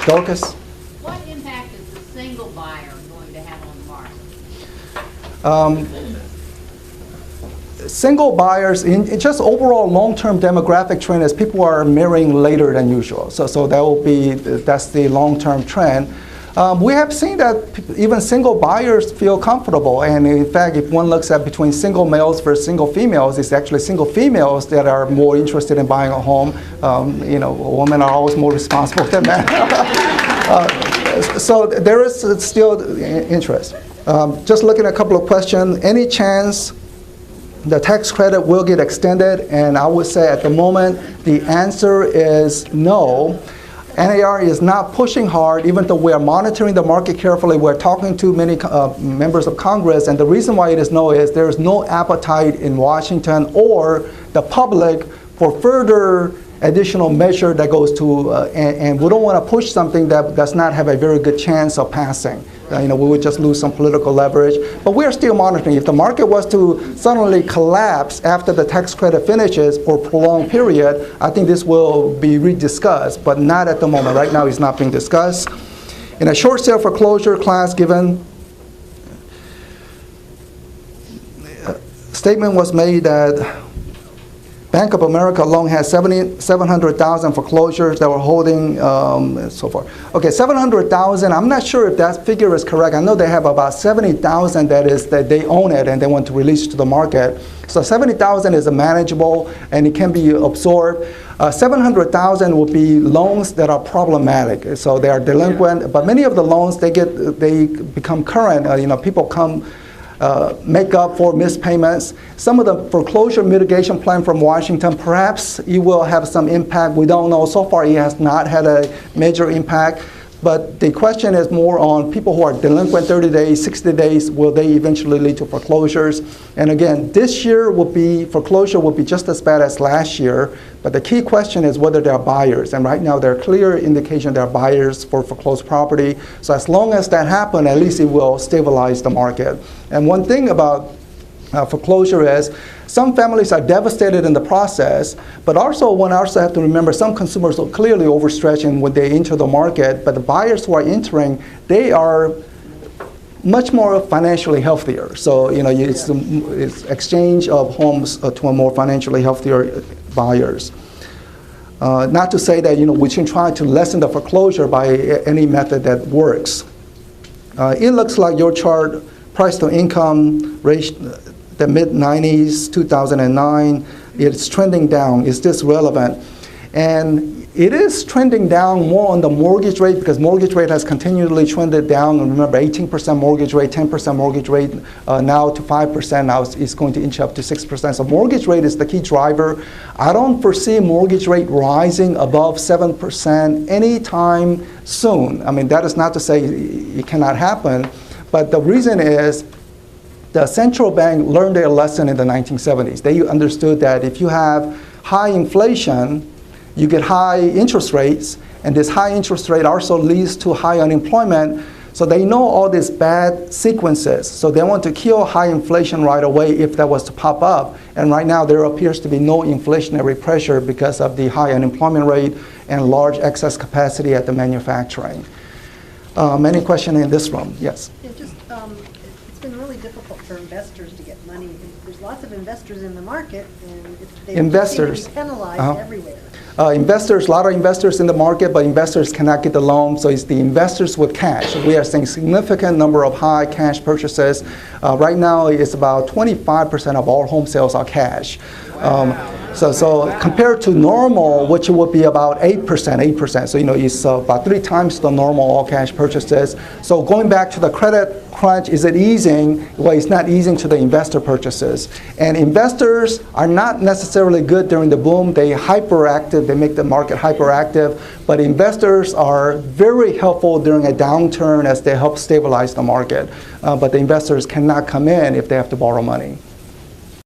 Dorcas? What impact is the single buyer going to have on the market? Single buyers, in just overall long-term demographic trend is people are marrying later than usual. So that's the long-term trend. We have seen that even single buyers feel comfortable, and in fact, if one looks at between single males versus single females, it's actually single females that are more interested in buying a home. Women are always more responsible than men. So there is still interest. Just looking at a couple of questions. Any chance the tax credit will get extended? And I would say at the moment, the answer is no. NAR is not pushing hard, even though we are monitoring the market carefully. We're talking to many members of Congress, and the reason why it is no is there is no appetite in Washington or the public for further additional measure that goes to, and we don't want to push something that does not have a very good chance of passing. We would just lose some political leverage. But we are still monitoring. If the market was to suddenly collapse after the tax credit finishes for a prolonged period, I think this will be rediscussed, but not at the moment. Right now, it's not being discussed. In a short sale foreclosure class given, statement was made that Bank of America alone has 700,000 foreclosures that were holding, so far. Okay, 700,000, I'm not sure if that figure is correct. I know they have about 70,000 that they own it and they want to release to the market. So 70,000 is manageable and it can be absorbed. 700,000 would be loans that are problematic. So they are delinquent, but many of the loans, they become current. People come make up for missed payments. Some of the foreclosure mitigation plan from Washington, perhaps it will have some impact. We don't know. So far, it has not had a major impact. But the question is more on people who are delinquent 30 days, 60 days, will they eventually lead to foreclosures? And again, this year foreclosure will be just as bad as last year. But the key question is whether there are buyers. And right now, there are clear indications there are buyers for foreclosed property. So as long as that happens, at least it will stabilize the market. And one thing about foreclosure is some families are devastated in the process, but also one also have to remember some consumers are clearly overstretching when they enter the market, but the buyers who are entering, they are much more financially healthier. So it's exchange of homes to a more financially healthier buyers. Not to say that we should try to lessen the foreclosure by any method that works. It looks like your chart, price to income ratio, the mid-90s, 2009, it's trending down. Is this relevant? And it is trending down more on the mortgage rate because mortgage rate has continually trended down. And remember, 18% mortgage rate, 10% mortgage rate, now to 5%. Now it's going to inch up to 6%. So mortgage rate is the key driver. I don't foresee mortgage rate rising above 7% anytime soon. I mean, that is not to say it cannot happen, but the reason is the central bank learned their lesson in the 1970s. They understood that if you have high inflation, you get high interest rates, and this high interest rate also leads to high unemployment. So they know all these bad sequences. So they want to kill high inflation right away if that was to pop up. And right now there appears to be no inflationary pressure because of the high unemployment rate and large excess capacity at the manufacturing. Any question in this room? Yes. Yeah, it's been really difficult for investors to get money. There's lots of investors in the market, and they seem to be penalized everywhere. Investors, a lot of investors in the market, but investors cannot get the loan, so it's the investors with cash. We are seeing significant number of high cash purchases. Right now, it's about 25% of all home sales are cash. So compared to normal, which would be about 8%. So it's about 3 times the normal all cash purchases. So going back to the credit crunch, is it easing? Well, it's not easing to the investor purchases. And investors are not necessarily good during the boom. They hyperactive. They make the market hyperactive. But investors are very helpful during a downturn as they help stabilize the market. But the investors cannot come in if they have to borrow money.